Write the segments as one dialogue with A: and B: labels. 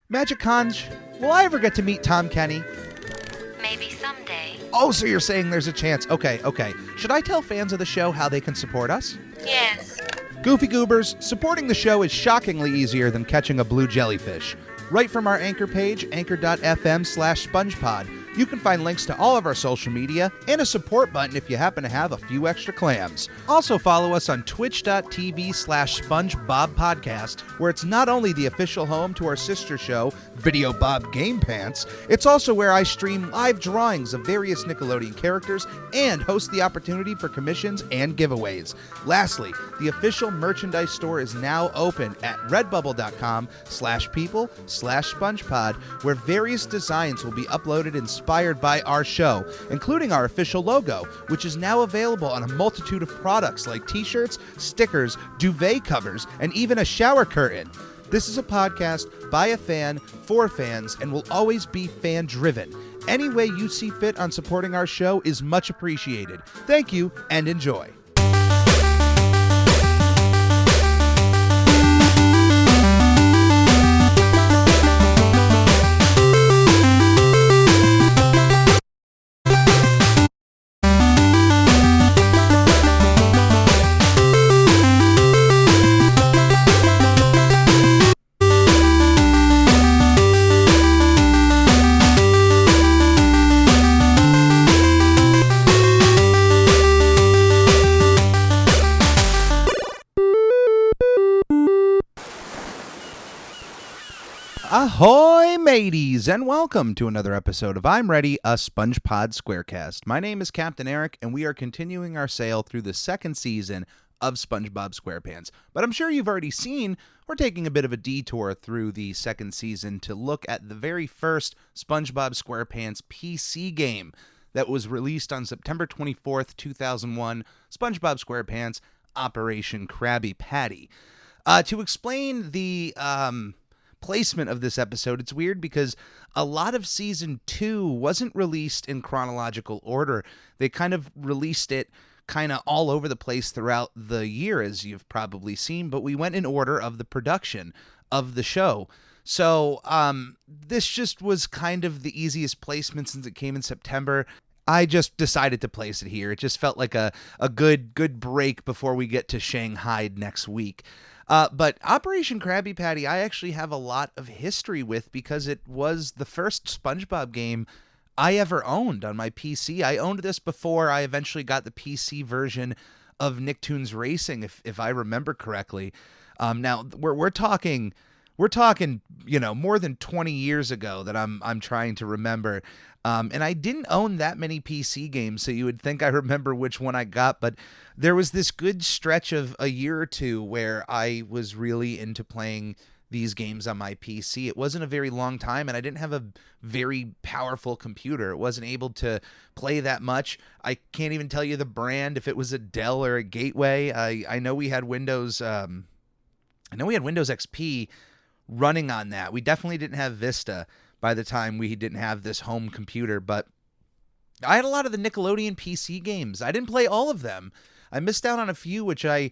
A: Magic Conj, will I ever get to meet Tom Kenny?
B: Maybe someday.
A: Oh, so you're saying there's a chance. Okay. Should I tell fans of the show how they can support us?
B: Yes.
A: Goofy Goobers, supporting the show is shockingly easier than catching a blue jellyfish. Right from our anchor page, anchor.fm/SpongePod, you can find links to all of our social media and a support button if you happen to have a few extra clams. Also follow us on twitch.tv/SpongeBob Podcast, where it's not only the official home to our sister show, Video Bob Game Pants, it's also where I stream live drawings of various Nickelodeon characters and host the opportunity for commissions and giveaways. Lastly, the official merchandise store is now open at redbubble.com/people/SpongePod, where various designs will be uploaded inspired by our show, including our official logo, which is now available on a multitude of products like t-shirts, stickers, duvet covers, and even a shower curtain. This is a podcast by a fan, for fans, and will always be fan-driven. Any way you see fit on supporting our show is much appreciated. Thank you, and enjoy. Ahoy, mateys, and welcome to another episode of I'm Ready, a SpongeBob Squarecast. My name is Captain Eric, and we are continuing our sail through the second season of SpongeBob SquarePants. But I'm sure you've already seen, we're taking a bit of a detour through the second season to look at the very first SpongeBob SquarePants PC game that was released on September 24th, 2001, SpongeBob SquarePants Operation Krabby Patty. To explain the placement of this episode, it's weird because a lot of season 2 wasn't released in chronological order. They kind of released it kind of all over the place throughout the year, as you've probably seen, but we went in order of the production of the show. So this just was kind of the easiest placement since it came in September. I just decided to place it here. It just felt like a good break before we get to Shanghai next week. But Operation Krabby Patty, I actually have a lot of history with because it was the first SpongeBob game I ever owned on my PC. I owned this before I eventually got the PC version of Nicktoons Racing, if I remember correctly. Now we're talking, more than 20 years ago that I'm trying to remember. And I didn't own that many PC games, so you would think I remember which one I got, but there was this good stretch of a year or two where I was really into playing these games on my PC. It wasn't a very long time, and I didn't have a very powerful computer. It wasn't able to play that much. I can't even tell you the brand, if it was a Dell or a Gateway. I know we had Windows XP running on that. We definitely didn't have Vista by the time we didn't have this home computer, but I had a lot of the Nickelodeon PC games. I didn't play all of them. I missed out on a few, which I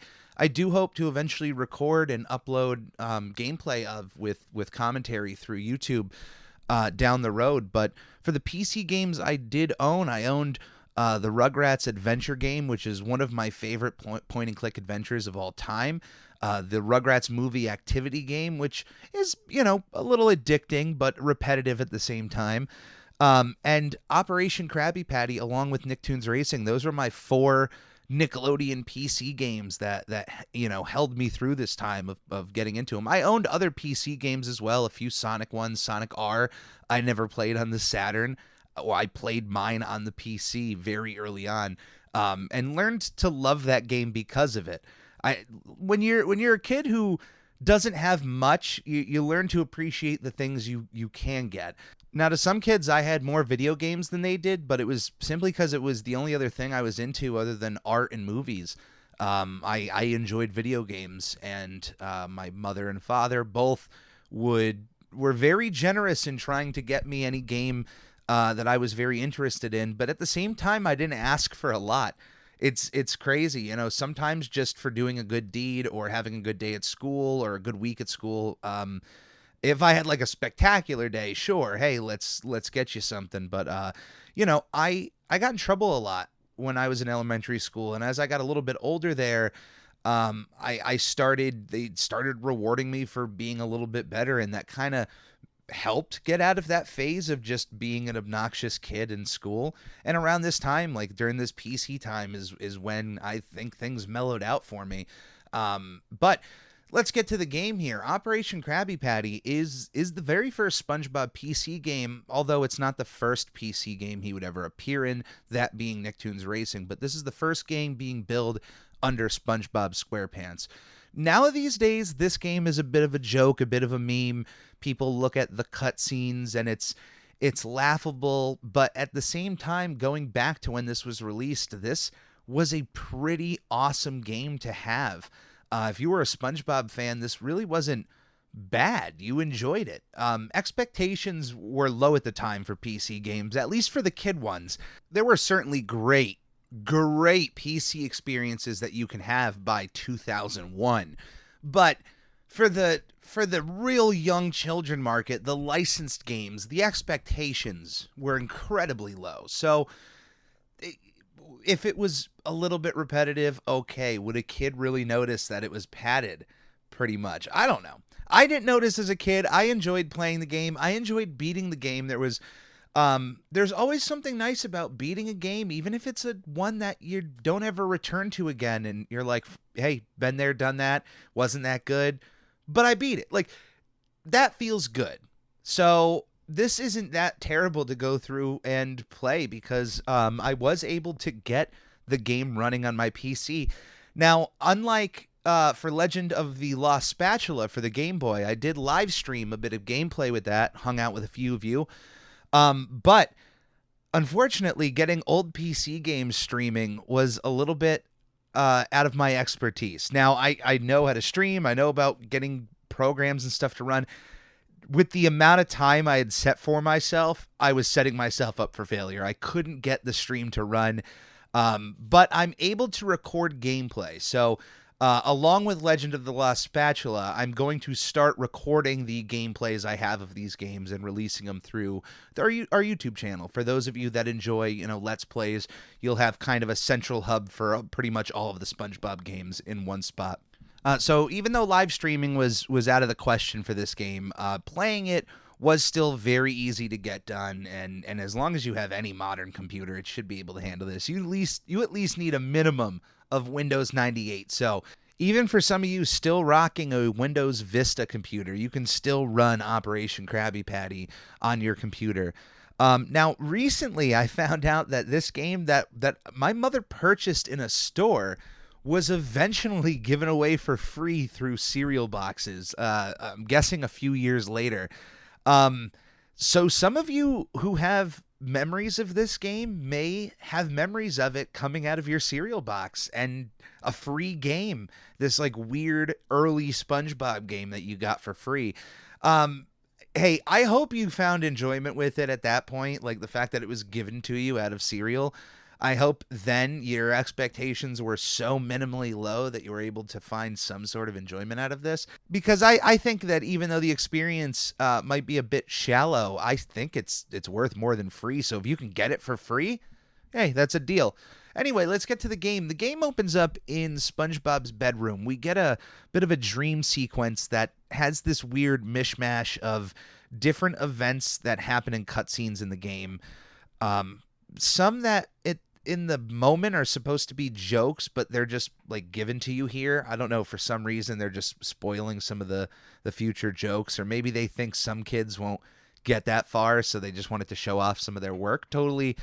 A: do hope to eventually record and upload gameplay of with commentary through YouTube down the road. But for the PC games I did own, I owned the Rugrats adventure game, which is one of my favorite point-and-click adventures of all time. The Rugrats movie activity game, which is, a little addicting but repetitive at the same time. And Operation Krabby Patty, along with Nicktoons Racing, those were my 4 Nickelodeon PC games that held me through this time of getting into them. I owned other PC games as well, a few Sonic ones, Sonic R. I never played on the Saturn. Well, I played mine on the PC very early on, and learned to love that game because of it. When you're a kid who doesn't have much, you learn to appreciate the things you can get. Now, to some kids, I had more video games than they did, but it was simply because it was the only other thing I was into other than art and movies. I enjoyed video games, and my mother and father both were very generous in trying to get me any game that I was very interested in, but at the same time, I didn't ask for a lot. It's crazy, sometimes just for doing a good deed or having a good day at school or a good week at school, If I had like a spectacular day, sure, hey, let's get you something. But I got in trouble a lot when I was in elementary school, and as I got a little bit older there, they started rewarding me for being a little bit better, and that kind of helped get out of that phase of just being an obnoxious kid in school. And around this time, like during this PC time, is when I think things mellowed out for me. But let's get to the game here. Operation Krabby Patty is the very first SpongeBob PC game, although it's not the first PC game he would ever appear in, that being Nicktoons Racing. But this is the first game being billed under SpongeBob SquarePants. Now these days, this game is a bit of a joke, a bit of a meme. People look at the cutscenes and it's laughable, but at the same time, going back to when this was released, this was a pretty awesome game to have. If you were a SpongeBob fan, this really wasn't bad. You enjoyed it. Expectations were low at the time for PC games, at least for the kid ones. There were certainly great PC experiences that you can have by 2001. But for the real young children market, the licensed games, the expectations were incredibly low. So if it was a little bit repetitive, okay, would a kid really notice that it was padded? Pretty much. I don't know. I didn't notice as a kid. I enjoyed playing the game. I enjoyed beating the game. There's always something nice about beating a game, even if it's one that you don't ever return to again, and you're like, hey, been there, done that, wasn't that good, but I beat it. Like, that feels good. So this isn't that terrible to go through and play, because I was able to get the game running on my PC. Now, unlike for Legend of the Lost Spatula for the Game Boy, I did live stream a bit of gameplay with that, hung out with a few of you. But unfortunately, getting old PC games streaming was a little bit out of my expertise. Now, I know how to stream. I know about getting programs and stuff to run. With the amount of time I had set for myself, I was setting myself up for failure. I couldn't get the stream to run, but I'm able to record gameplay. So along with Legend of the Lost Spatula, I'm going to start recording the gameplays I have of these games and releasing them through our YouTube channel. For those of you that enjoy, Let's Plays, you'll have kind of a central hub for pretty much all of the SpongeBob games in one spot. So even though live streaming was out of the question for this game, playing it was still very easy to get done, and as long as you have any modern computer, it should be able to handle this. You at least need a minimum of Windows 98. So even for some of you still rocking a Windows Vista computer, you can still run Operation Krabby Patty on your computer. Now, recently I found out that this game that my mother purchased in a store was eventually given away for free through cereal boxes. I'm guessing a few years later. So some of you who have memories of this game may have memories of it coming out of your cereal box and a free game, this like weird early SpongeBob game that you got for free. Hey, I hope you found enjoyment with it at that point, like the fact that it was given to you out of cereal. I hope then your expectations were so minimally low that you were able to find some sort of enjoyment out of this. Because I think that even though the experience might be a bit shallow, I think it's worth more than free. So if you can get it for free, hey, that's a deal. Anyway, let's get to the game. The game opens up in SpongeBob's bedroom. We get a bit of a dream sequence that has this weird mishmash of different events that happen in cutscenes in the game. Some that in the moment are supposed to be jokes, but they're just like given to you here. I don't know, for some reason they're just spoiling some of the future jokes, or maybe they think some kids won't get that far, so they just wanted to show off some of their work. Totally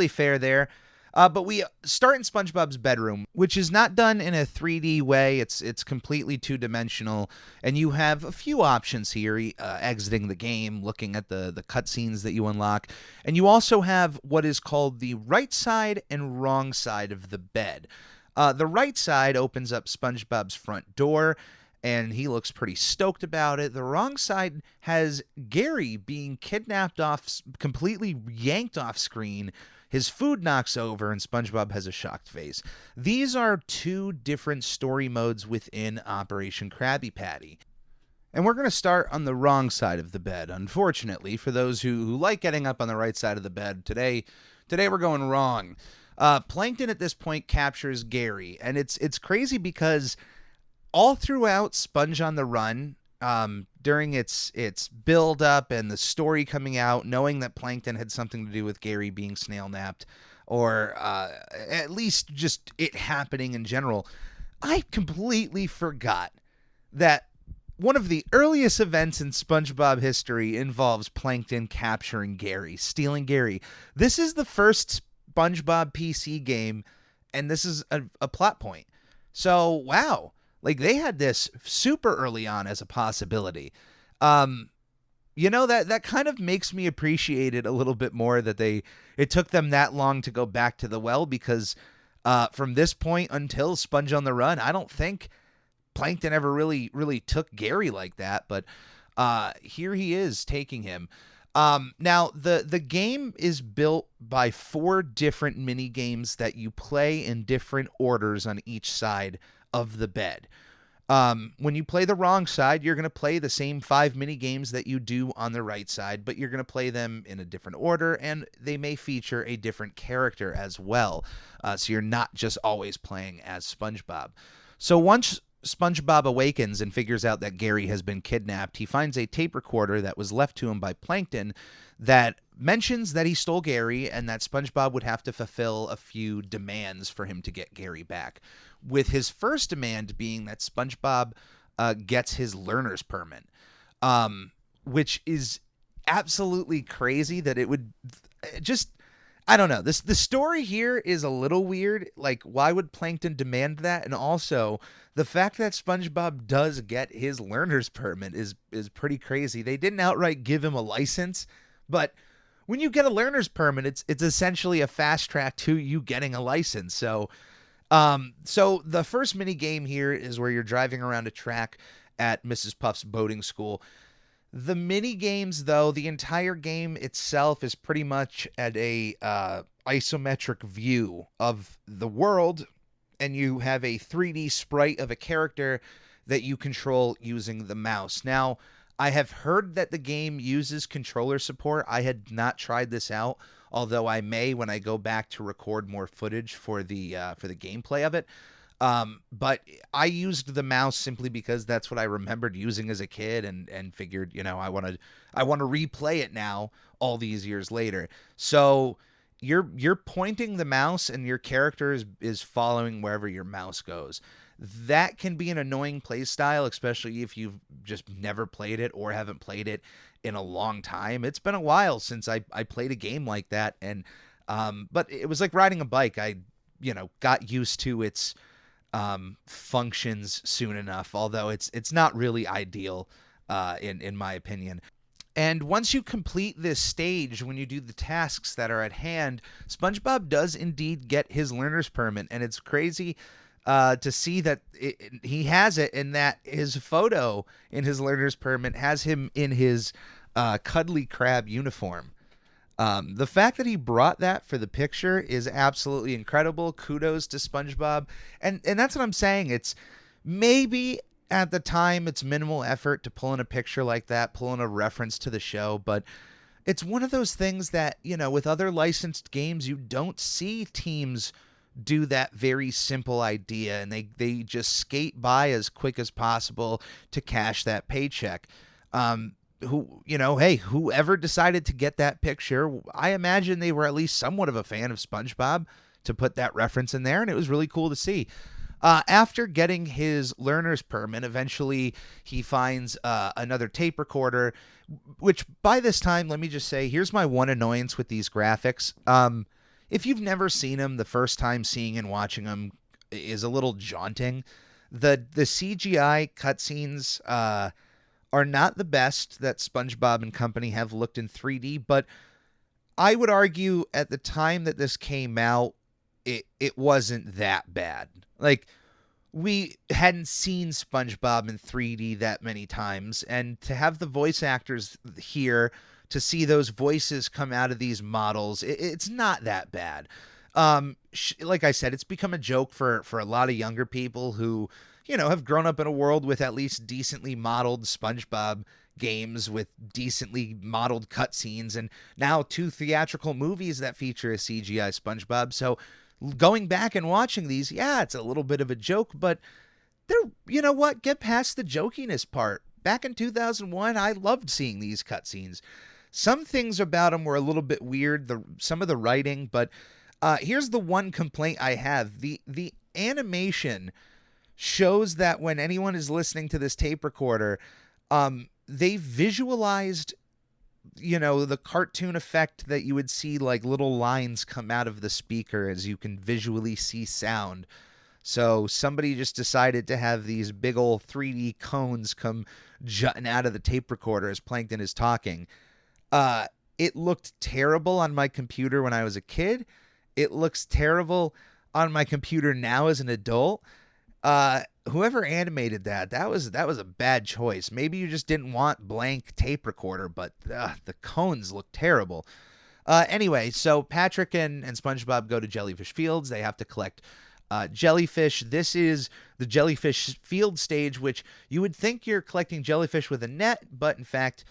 A: fair there. But we start in SpongeBob's bedroom, which is not done in a 3D way. It's completely two-dimensional, and you have a few options here, exiting the game, looking at the cutscenes that you unlock, and you also have what is called the right side and wrong side of the bed. The right side opens up SpongeBob's front door, and he looks pretty stoked about it. The wrong side has Gary being kidnapped completely yanked off screen. His food knocks over, and SpongeBob has a shocked face. These are two different story modes within Operation Krabby Patty. And we're going to start on the wrong side of the bed, unfortunately, for those who like getting up on the right side of the bed. Today we're going wrong. Plankton at this point captures Gary, and it's crazy because all throughout Sponge on the Run, during its build up and the story coming out, knowing that Plankton had something to do with Gary being snail napped, or at least just it happening in general, I completely forgot that one of the earliest events in SpongeBob history involves Plankton capturing Gary, stealing Gary. This is the first SpongeBob PC game, and this is a plot point. So, wow. Like, they had this super early on as a possibility. That kind of makes me appreciate it a little bit more that it took them that long to go back to the well, because from this point until Sponge on the Run, I don't think Plankton ever really took Gary like that, but here he is taking him. Now, the game is built by 4 different mini games that you play in different orders on each side of the bed. When you play the wrong side, you're going to play the same 5 mini games that you do on the right side, but you're going to play them in a different order, and they may feature a different character as well. So you're not just always playing as SpongeBob. So once SpongeBob awakens and figures out that Gary has been kidnapped, he finds a tape recorder that was left to him by Plankton that mentions that he stole Gary and that SpongeBob would have to fulfill a few demands for him to get Gary back, with his first demand being that SpongeBob gets his learner's permit, which is absolutely crazy that it would just... I don't know. The story here is a little weird. Like, why would Plankton demand that? And also, the fact that SpongeBob does get his learner's permit is pretty crazy. They didn't outright give him a license, but when you get a learner's permit, it's essentially a fast track to you getting a license. So the first mini game here is where you're driving around a track at Mrs. Puff's boating school. The mini games, though, the entire game itself is pretty much at a isometric view of the world, and you have a 3D sprite of a character that you control using the mouse. Now, I have heard that the game uses controller support. I had not tried this out, although I may when I go back to record more footage for the gameplay of it. But I used the mouse simply because that's what I remembered using as a kid, and figured, I want to replay it now all these years later. So you're pointing the mouse and your character is following wherever your mouse goes. That can be an annoying play style, especially if you've just never played it or haven't played it in a long time. It's been a while since I played a game like that, and but it was like riding a bike. I got used to its functions soon enough, although it's not really ideal in my opinion. And once you complete this stage, when you do the tasks that are at hand, SpongeBob does indeed get his learner's permit, and it's crazy to see that he has it, and that his photo in his learner's permit has him in his cuddly crab uniform. The fact that he brought that for the picture is absolutely incredible. Kudos to SpongeBob. And that's what I'm saying. It's maybe at the time it's minimal effort to pull in a picture like that, pull in a reference to the show, but it's one of those things that, with other licensed games, you don't see teams do that very simple idea, and they just skate by as quick as possible to cash that paycheck. Whoever decided to get that picture, I imagine they were at least somewhat of a fan of SpongeBob to put that reference in there, and it was really cool to see. After getting his learner's permit, eventually he finds another tape recorder, which by this time, let me just say, here's my one annoyance with these graphics. If you've never seen them, the first time seeing and watching them is a little jaunting. The CGI cutscenes are not the best that SpongeBob and company have looked in 3D, but I would argue at the time that this came out, it wasn't that bad. Like, we hadn't seen SpongeBob in 3D that many times, and to have the voice actors here, to see those voices come out of these models, it's not that bad. Like I said, it's become a joke for a lot of younger people who, have grown up in a world with at least decently modeled SpongeBob games with decently modeled cutscenes, and now 2 theatrical movies that feature a CGI SpongeBob. So going back and watching these, yeah, it's a little bit of a joke, but you know what? Get past the jokiness part. Back in 2001, I loved seeing these cutscenes. Some things about them were a little bit weird, some of the writing, but here's the one complaint I have. The animation shows that when anyone is listening to this tape recorder, they visualized, the cartoon effect that you would see, like little lines come out of the speaker as you can visually see sound. So somebody just decided to have these big old 3D cones come jutting out of the tape recorder as Plankton is talking. It looked terrible on my computer when I was a kid. It looks terrible on my computer now as an adult. Whoever animated that was a bad choice. Maybe you just didn't want blank tape recorder, but the cones look terrible. Anyway, so Patrick and SpongeBob go to Jellyfish Fields. They have to collect jellyfish. This is the Jellyfish Field stage, which you would think you're collecting jellyfish with a net, but in fact,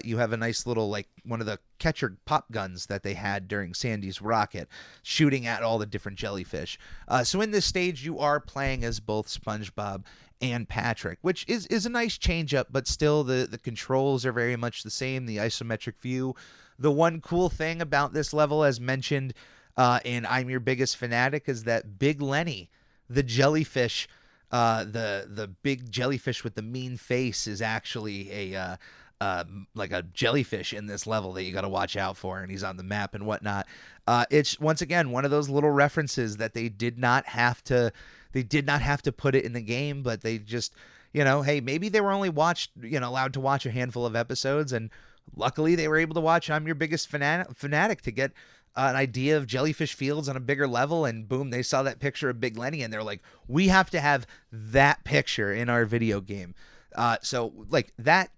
A: you have a nice little, like, one of the catcher pop guns that they had during Sandy's rocket, shooting at all the different jellyfish. So in this stage, you are playing as both SpongeBob and Patrick, which is a nice change up, but still the controls are very much the same, the isometric view. The one cool thing about this level, as mentioned in I'm Your Biggest Fanatic, is that Big Lenny, the jellyfish, the big jellyfish with the mean face, is actually like a jellyfish in this level that you got to watch out for, and he's on the map and whatnot. It's once again one of those little references that they did not have to put it in the game, but they just, hey, maybe they were only allowed to watch a handful of episodes, and luckily they were able to watch I'm Your Biggest Fanatic to get an idea of Jellyfish Fields on a bigger level, and boom, they saw that picture of Big Lenny, and they're like, we have to have that picture in our video game. So like that,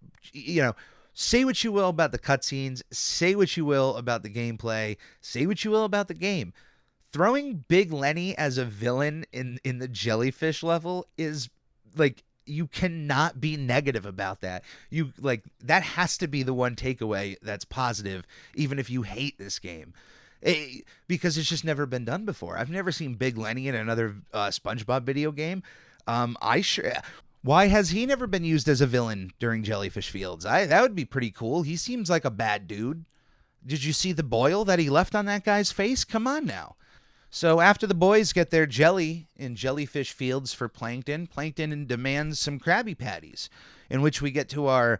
A: say what you will about the cutscenes, say what you will about the gameplay, say what you will about the game. Throwing Big Lenny as a villain in the jellyfish level is like, you cannot be negative about that. That has to be the one takeaway that's positive, even if you hate this game. Because it's just never been done before. I've never seen Big Lenny in another SpongeBob video game. Why has he never been used as a villain during Jellyfish Fields? That would be pretty cool. He seems like a bad dude. Did you see the boil that he left on that guy's face? Come on now. So after the boys get their jelly in Jellyfish Fields for Plankton demands some Krabby Patties, in which we get to our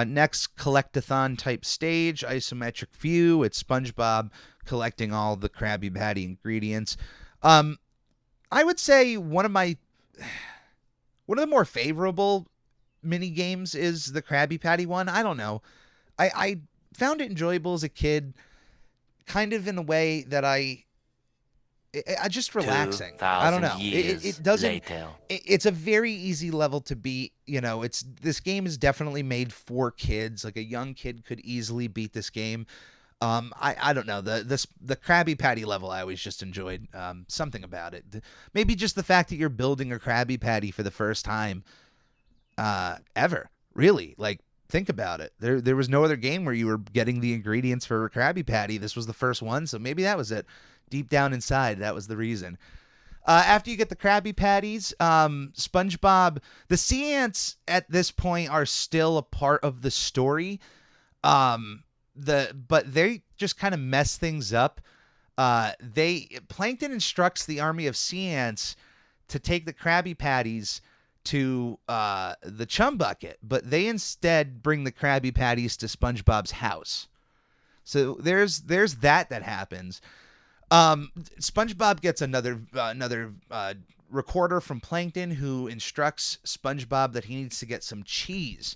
A: next collectathon type stage, isometric view. It's SpongeBob collecting all the Krabby Patty ingredients. I would say one of the more favorable mini games is the Krabby Patty one. I don't know. I found it enjoyable as a kid, kind of in a way that I just relaxing. I don't know. It doesn't. It's a very easy level to beat. This game is definitely made for kids. Like a young kid could easily beat this game. I don't know, the Krabby Patty level I always just enjoyed something about it. Maybe just the fact that you're building a Krabby Patty for the first time ever. Really, like, think about it. There was no other game where you were getting the ingredients for a Krabby Patty. This was the first one, so maybe that was it. Deep down inside, that was the reason. After you get the Krabby Patties, SpongeBob, the sea ants at this point are still a part of the story. But they just kind of mess things up. Plankton instructs the army of sea ants to take the Krabby Patties to the chum bucket, but they instead bring the Krabby Patties to SpongeBob's house. So there's that happens. SpongeBob gets another recorder from Plankton, who instructs SpongeBob that he needs to get some cheese,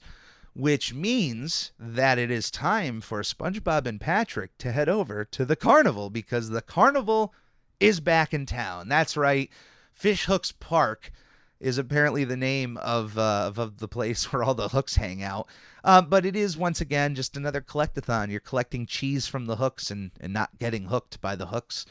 A: which means that it is time for SpongeBob and Patrick to head over to the carnival, because the carnival is back in town. That's right. Fish Hooks Park is apparently the name of the place where all the hooks hang out. But it is, once again, just another collectathon. You're collecting cheese from the hooks and not getting hooked by the hooks.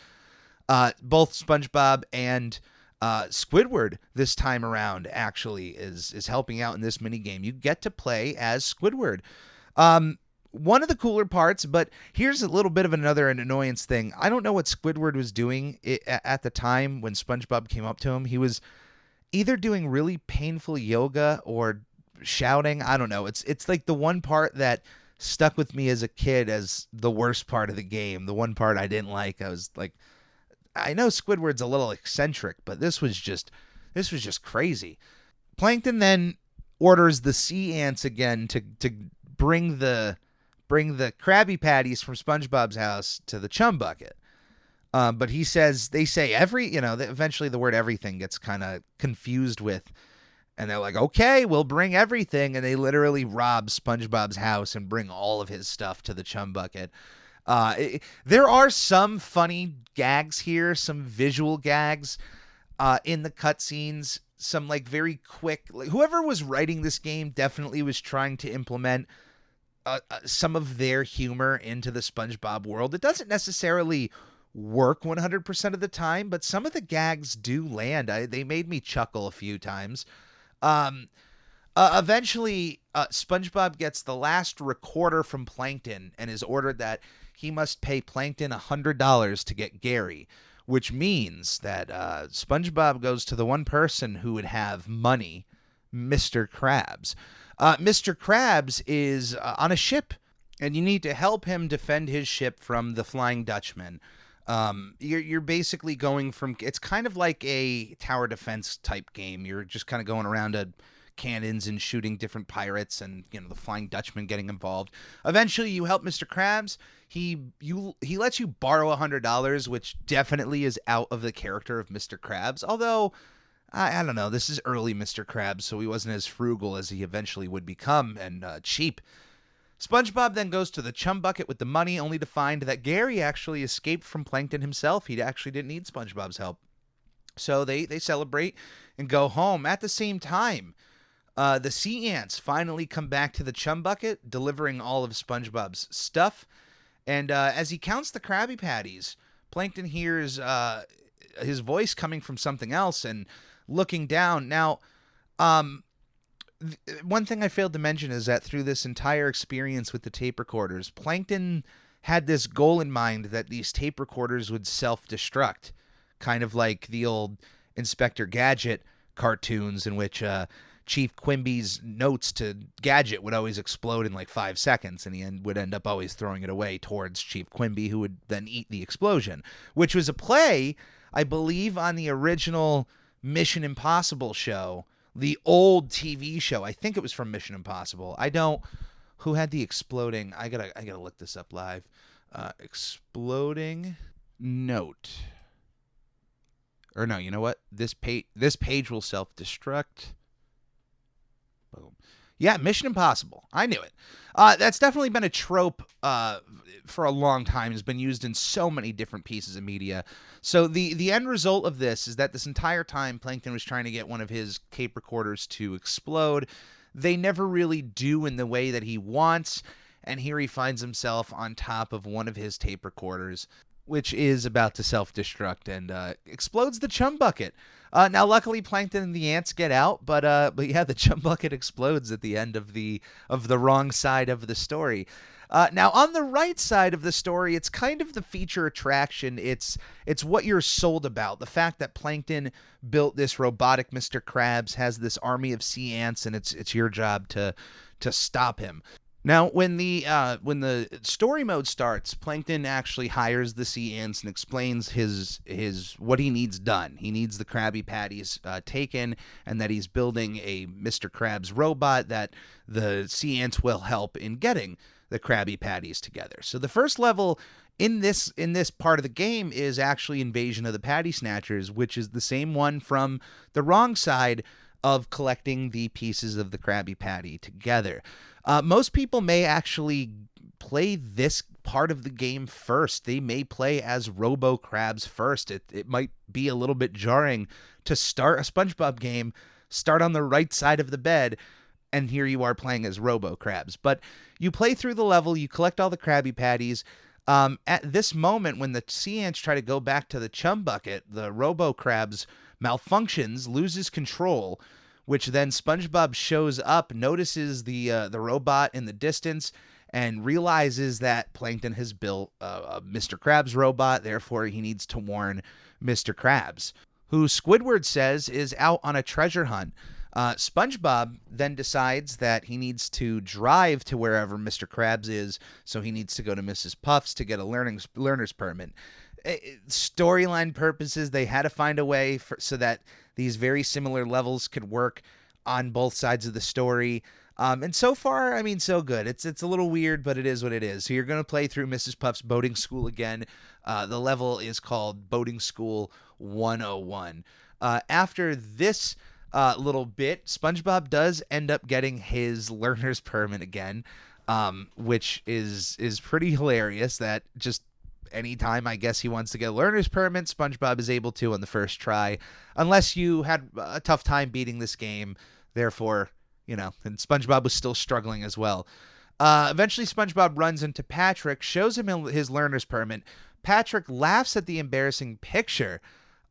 A: Both SpongeBob and Squidward this time around actually is helping out in this mini game. You get to play as Squidward. One of the cooler parts, but here's a little bit of an annoyance thing. I don't know what Squidward was doing at the time when SpongeBob came up to him. He was either doing really painful yoga or shouting. I don't know. It's like the one part that stuck with me as a kid as the worst part of the game. The one part I didn't like. I was like, I know Squidward's a little eccentric, but this was just crazy. Plankton then orders the sea ants again to bring the Krabby Patties from SpongeBob's house to the chum bucket. But they say eventually the word everything gets kind of confused with, and they're like, okay, we'll bring everything. And they literally rob SpongeBob's house and bring all of his stuff to the chum bucket. There are some funny gags here, some visual gags in the cutscenes, some like very quick. Like, whoever was writing this game definitely was trying to implement some of their humor into the SpongeBob world. It doesn't necessarily work 100% of the time, but some of the gags do land. They made me chuckle a few times. Eventually, SpongeBob gets the last recorder from Plankton and is ordered that he must pay Plankton $100 to get Gary, which means that SpongeBob goes to the one person who would have money, Mr. Krabs. Mr. Krabs is on a ship, and you need to help him defend his ship from the Flying Dutchman. You're basically going from, it's kind of like a tower defense type game. You're just kind of going around cannons and shooting different pirates, and the Flying Dutchman getting involved. Eventually, you help Mr. Krabs. He lets you borrow $100, which definitely is out of the character of Mr. Krabs. Although I don't know, this is early Mr. Krabs, so he wasn't as frugal as he eventually would become, and cheap. SpongeBob then goes to the chum bucket with the money, only to find that Gary actually escaped from Plankton himself. He actually didn't need SpongeBob's help. So they celebrate and go home. At the same time, the sea ants finally come back to the chum bucket, delivering all of SpongeBob's stuff. And as he counts the Krabby Patties, Plankton hears his voice coming from something else and looking down. Now, one thing I failed to mention is that through this entire experience with the tape recorders, Plankton had this goal in mind that these tape recorders would self-destruct, kind of like the old Inspector Gadget cartoons in which Chief Quimby's notes to Gadget would always explode in like 5 seconds, and he would end up always throwing it away towards Chief Quimby, who would then eat the explosion, which was a play, I believe, on the original Mission Impossible show, the old TV show. I think it was from Mission Impossible. Who had the exploding? I gotta look this up live. Exploding note. Or no, you know what? This page will self-destruct. Boom. Yeah, Mission Impossible. I knew it. That's definitely been a trope for a long time. It's been used in so many different pieces of media. So the end result of this is that this entire time Plankton was trying to get one of his tape recorders to explode. They never really do in the way that he wants. And here he finds himself on top of one of his tape recorders, which is about to self-destruct and explodes the chum bucket. Now, luckily, Plankton and the ants get out, but yeah, the chum bucket explodes at the end of the wrong side of the story. Now, on the right side of the story, it's kind of the feature attraction. It's what you're sold about. The fact that Plankton built this robotic Mr. Krabs, has this army of sea ants, and it's your job to stop him. Now, when the story mode starts, Plankton actually hires the sea ants and explains his what he needs done. He needs the Krabby Patties taken, and that he's building a Mr. Krabs robot that the sea ants will help in getting the Krabby Patties together. So the first level in this part of the game is actually Invasion of the Patty Snatchers, which is the same one from the wrong side of collecting the pieces of the Krabby Patty together. Most people may actually play this part of the game first. They may play as Robo Krabs first. It might be a little bit jarring to start a SpongeBob game, start on the right side of the bed, and here you are playing as Robo Krabs. But you play through the level, you collect all the Krabby Patties. At this moment, when the sea ants try to go back to the chum bucket, the Robo Krabs malfunctions, loses control, which then SpongeBob shows up, notices the robot in the distance, and realizes that Plankton has built a Mr. Krabs robot. Therefore, he needs to warn Mr. Krabs, who Squidward says is out on a treasure hunt. SpongeBob then decides that he needs to drive to wherever Mr. Krabs is, so he needs to go to Mrs. Puff's to get a learner's permit. Storyline purposes, they had to find a way so that these very similar levels could work on both sides of the story. And so far, I mean, so good. It's a little weird, but it is what it is. So you're going to play through Mrs. Puff's boating school again. The level is called Boating School 101. After this little bit, SpongeBob does end up getting his learner's permit again, which is pretty hilarious. That just anytime I guess he wants to get a learner's permit, SpongeBob is able to on the first try, unless you had a tough time beating this game. Therefore, and SpongeBob was still struggling as well. Eventually, SpongeBob runs into Patrick, shows him his learner's permit. Patrick laughs at the embarrassing picture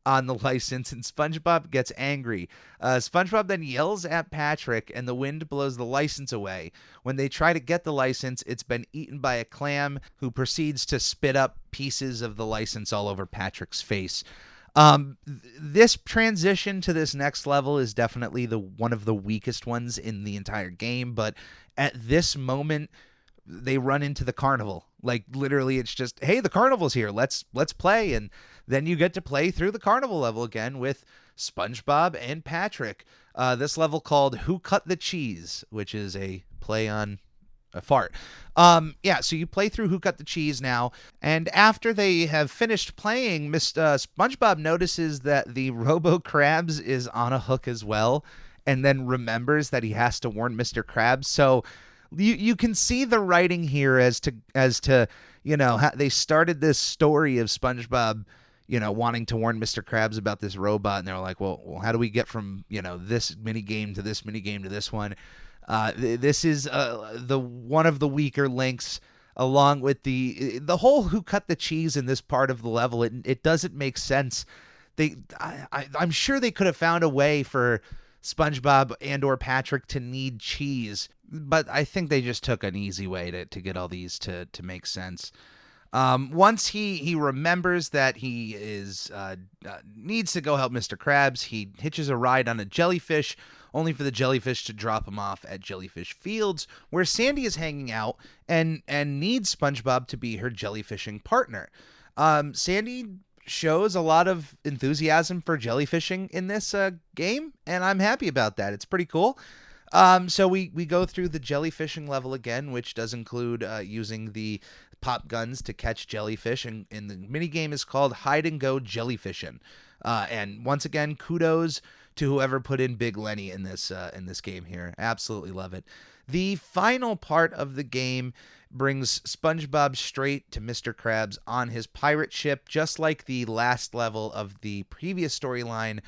A: on the license, and SpongeBob gets angry. SpongeBob then yells at Patrick, and the wind blows the license away. When they try to get the license, it's been eaten by a clam, who proceeds to spit up pieces of the license all over Patrick's face. This transition to this next level is definitely one of the weakest ones in the entire game, but at this moment, they run into the carnival. Like, literally, it's just, hey, the carnival's here. Let's play. And then you get to play through the carnival level again with SpongeBob and Patrick. This level called Who Cut the Cheese, which is a play on a fart. So you play through Who Cut the Cheese now. And after they have finished playing, SpongeBob notices that the Robo Krabs is on a hook as well, and then remembers that he has to warn Mr. Krabs. So you can see the writing here as to how they started this story of SpongeBob wanting to warn Mr. Krabs about this robot, and they're like, well, how do we get from this mini game to this mini game to this one? This is the one of the weaker links, along with the whole Who Cut the Cheese in this part of the level. It doesn't make sense. I'm sure they could have found a way for SpongeBob and or Patrick to need cheese, but I think they just took an easy way to get all these to make sense. Once he remembers that he needs to go help Mr. Krabs, he hitches a ride on a jellyfish, only for the jellyfish to drop him off at Jellyfish Fields, where Sandy is hanging out and needs SpongeBob to be her jellyfishing partner. Sandy shows a lot of enthusiasm for jellyfishing in this game, and I'm happy about that. It's pretty cool. So we go through the jellyfishing level again, which does include using the pop guns to catch jellyfish, and the minigame is called Hide and Go Jellyfishing. And once again, kudos to whoever put in Big Lenny in this game here. Absolutely love it. The final part of the game brings SpongeBob straight to Mr. Krabs on his pirate ship, just like the last level of the previous storyline.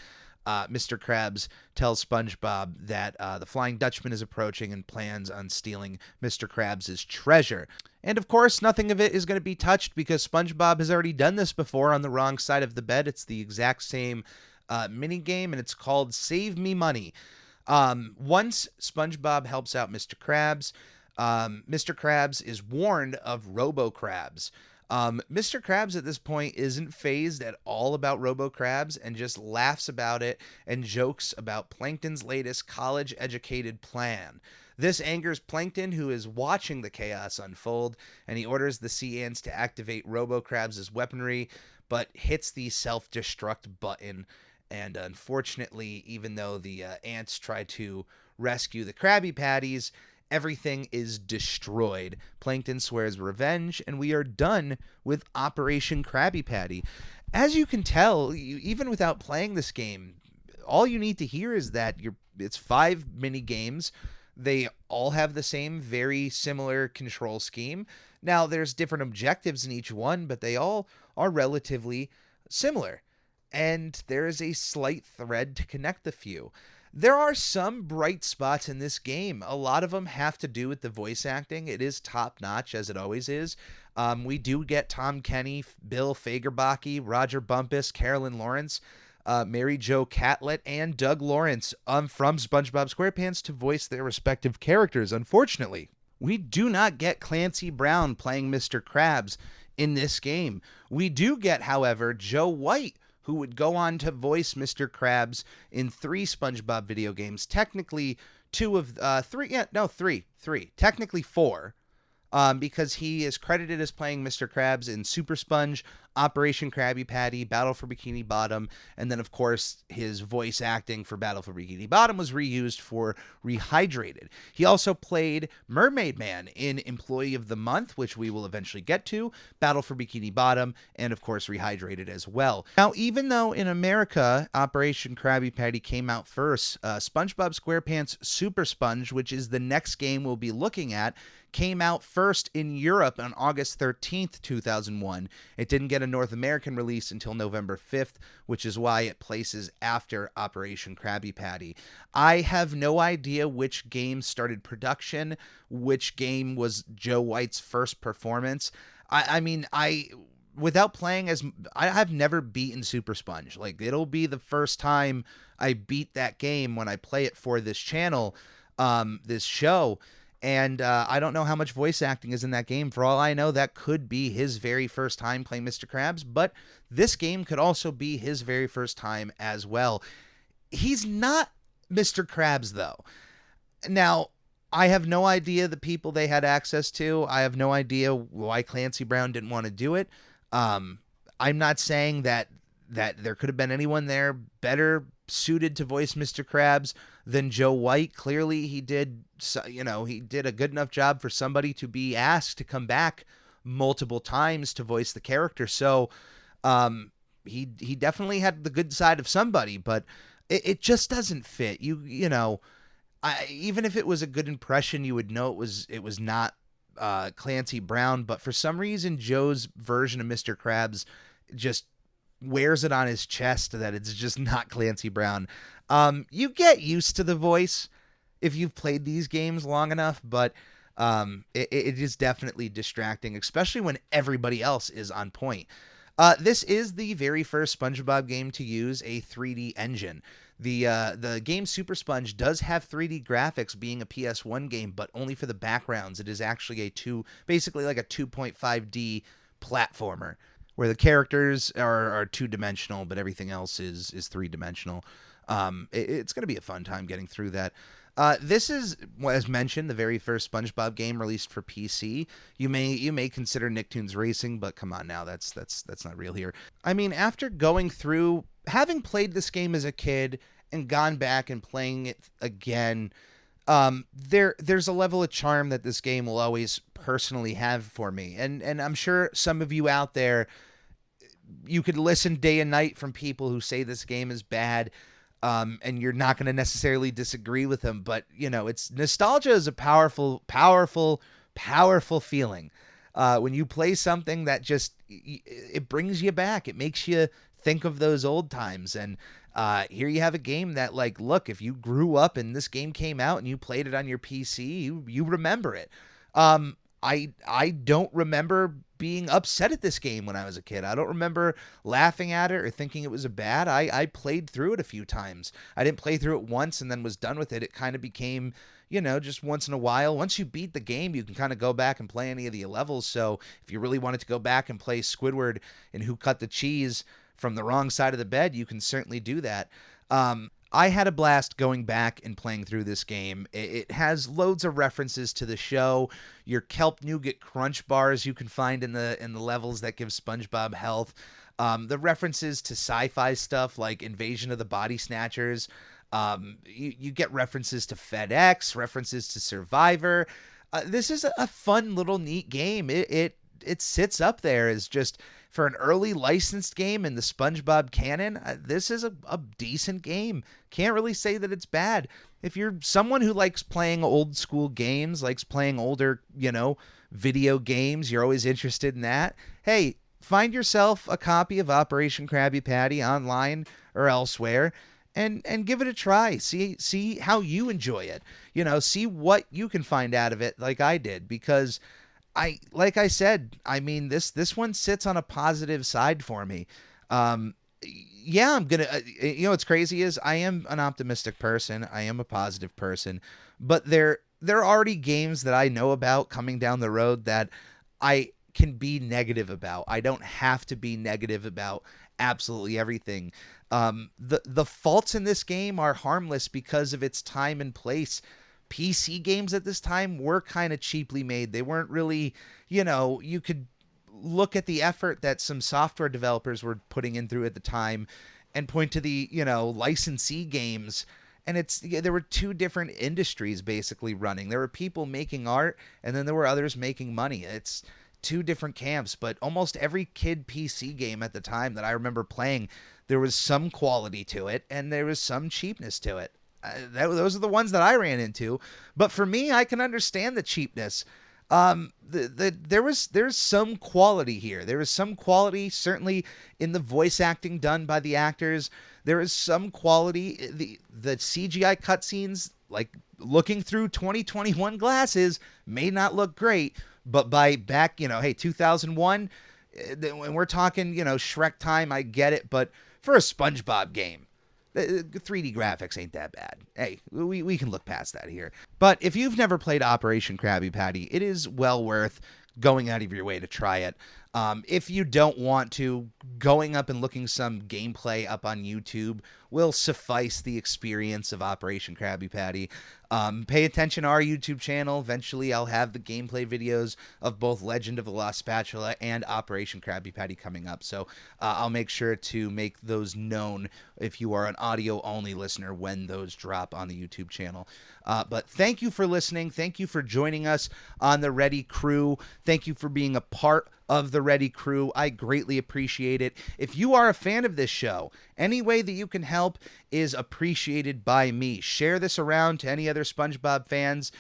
A: Mr. Krabs tells SpongeBob that the Flying Dutchman is approaching and plans on stealing Mr. Krabs' treasure. And of course, nothing of it is going to be touched because SpongeBob has already done this before on the wrong side of the bed. It's the exact same minigame, and it's called Save Me Money. Once SpongeBob helps out Mr. Krabs, Mr. Krabs is warned of Robo Krabs. Mr. Krabs at this point isn't fazed at all about Robo Krabs and just laughs about it and jokes about Plankton's latest college-educated plan. This angers Plankton, who is watching the chaos unfold, and he orders the sea ants to activate Robo Krabs' weaponry, but hits the self-destruct button. And unfortunately, even though the ants try to rescue the Krabby Patties, everything is destroyed. Plankton swears revenge, and we are done with Operation Krabby Patty. As you can tell, even without playing this game, all you need to hear is that it's 5 mini games. They all have the same, very similar control scheme. Now, there's different objectives in each one, but they all are relatively similar. And there is a slight thread to connect the few. There are some bright spots in this game. A lot of them have to do with the voice acting. It is top-notch, as it always is. We do get Tom Kenny, Bill Fagerbakke, Roger Bumpus, Carolyn Lawrence. Mary Jo Catlett and Doug Lawrence from SpongeBob SquarePants to voice their respective characters. Unfortunately, we do not get Clancy Brown playing Mr. Krabs in this game. We do get, however, Joe White, who would go on to voice Mr. Krabs in 3 SpongeBob video games. Technically, 2 of 3. Yeah, no, 3. Technically 4. Because he is credited as playing Mr. Krabs in Super Sponge, Operation Krabby Patty, Battle for Bikini Bottom, and then, of course, his voice acting for Battle for Bikini Bottom was reused for Rehydrated. He also played Mermaid Man in Employee of the Month, which we will eventually get to, Battle for Bikini Bottom, and, of course, Rehydrated as well. Now, even though in America, Operation Krabby Patty came out first, SpongeBob SquarePants Super Sponge, which is the next game we'll be looking at, came out first in Europe on August 13th, 2001. It didn't get a North American release until November 5th, which is why it places after Operation Krabby Patty. I have no idea which game started production, which game was Joe White's first performance. I mean, without playing I have never beaten Super Sponge. Like, it'll be the first time I beat that game when I play it for this channel, this show. And I don't know how much voice acting is in that game. For all I know, that could be his very first time playing Mr. Krabs, but this game could also be his very first time as well. He's not Mr. Krabs, though. Now, I have no idea the people they had access to. I have no idea why Clancy Brown didn't want to do it. I'm not saying that there could have been anyone there better suited to voice Mr. Krabs than Joe White. Clearly, he did a good enough job for somebody to be asked to come back multiple times to voice the character. So, he definitely had the good side of somebody, but it just doesn't fit. Even if it was a good impression, you would know it was not Clancy Brown. But for some reason, Joe's version of Mr. Krabs just wears it on his chest that it's just not Clancy Brown. You get used to the voice if you've played these games long enough, but it is definitely distracting, especially when everybody else is on point. This is the very first SpongeBob game to use a 3D engine. The game Super Sponge does have 3D graphics, being a PS1 game, but only for the backgrounds. It is actually basically like a 2.5D platformer, where the characters are 2-dimensional, but everything else is 3-dimensional. It's going to be a fun time getting through that. This is, as mentioned, the very first SpongeBob game released for PC. You may consider Nicktoons Racing, but come on now, that's not real here. I mean, after going through, having played this game as a kid and gone back and playing it again, there's a level of charm that this game will always personally have for me. And I'm sure some of you out there, you could listen day and night from people who say this game is bad, and you're not going to necessarily disagree with them. But, it's nostalgia is a powerful, powerful, powerful feeling. When you play something that just, it brings you back. It makes you think of those old times. And here you have a game that, like, look, if you grew up and this game came out and you played it on your PC, you remember it. I don't remember being upset at this game when I was a kid. I don't remember laughing at it or thinking it was bad. I played through it a few times. I didn't play through it once and then was done with it. It kind of became, just once in a while. Once you beat the game, you can kind of go back and play any of the levels. So if you really wanted to go back and play Squidward and Who Cut the Cheese from the wrong side of the bed, you can certainly do that. I had a blast going back and playing through this game. It has loads of references to the show. Your Kelp Nougat Crunch bars you can find in the levels that give SpongeBob health. The references to sci-fi stuff like Invasion of the Body Snatchers. You get references to FedEx, references to Survivor. This is a fun little neat game. It sits up there as just, for an early licensed game in the SpongeBob canon, this is a decent game. Can't really say that it's bad. If you're someone who likes playing old school games, likes playing older, video games, you're always interested in that, hey, find yourself a copy of Operation Krabby Patty online or elsewhere and give it a try. See how you enjoy it. See what you can find out of it like I did, because like I said, I mean, this one sits on a positive side for me. yeah, I'm gonna. What's crazy is I am an optimistic person. I am a positive person, but there are already games that I know about coming down the road that I can be negative about. I don't have to be negative about absolutely everything. The faults in this game are harmless because of its time and place. PC games at this time were kind of cheaply made. They weren't really, you could look at the effort that some software developers were putting in through at the time and point to the, licensee games. And there were two different industries basically running. There were people making art, and then there were others making money. It's two different camps, but almost every kid PC game at the time that I remember playing, there was some quality to it, and there was some cheapness to it. Those are the ones that I ran into. But for me, I can understand the cheapness. There's some quality here. There is some quality certainly in the voice acting done by the actors. There is some quality. The CGI cutscenes, like looking through 2021 glasses, may not look great, but by back, 2001, when we're talking, Shrek time, I get it. But for a SpongeBob game, the 3D graphics ain't that bad. Hey, we can look past that here. But if you've never played Operation Krabby Patty, it is well worth going out of your way to try it. If you don't want to, going up and looking some gameplay up on YouTube will suffice the experience of Operation Krabby Patty. Pay attention to our YouTube channel. Eventually, I'll have the gameplay videos of both Legend of the Lost Spatula and Operation Krabby Patty coming up. So I'll make sure to make those known if you are an audio-only listener when those drop on the YouTube channel. But thank you for listening. Thank you for joining us on the Ready Crew. Thank you for being a part of the Ready Crew. I greatly appreciate it. If you are a fan of this show, any way that you can help is appreciated by me. Share this around to any other SpongeBob fans.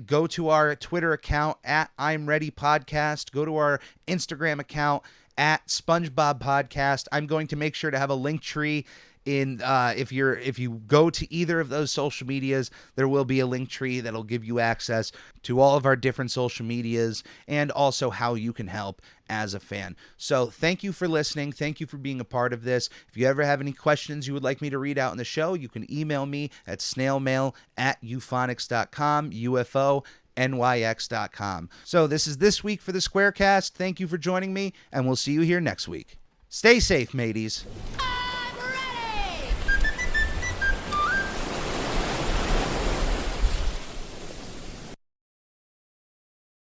A: Go to our Twitter account at I'm Ready Podcast. Go to our Instagram account at SpongeBob Podcast. I'm going to make sure to have a link tree in if you go to either of those social medias, there will be a link tree that'll give you access to all of our different social medias and also how you can help as a fan. So thank you for listening. Thank you for being a part of this. If you ever have any questions you would like me to read out in the show, you can email me at snailmail@ufonics.com, UFONYX.com. So this is this week for the Squarecast. Thank you for joining me, and we'll see you here next week. Stay safe, mateys.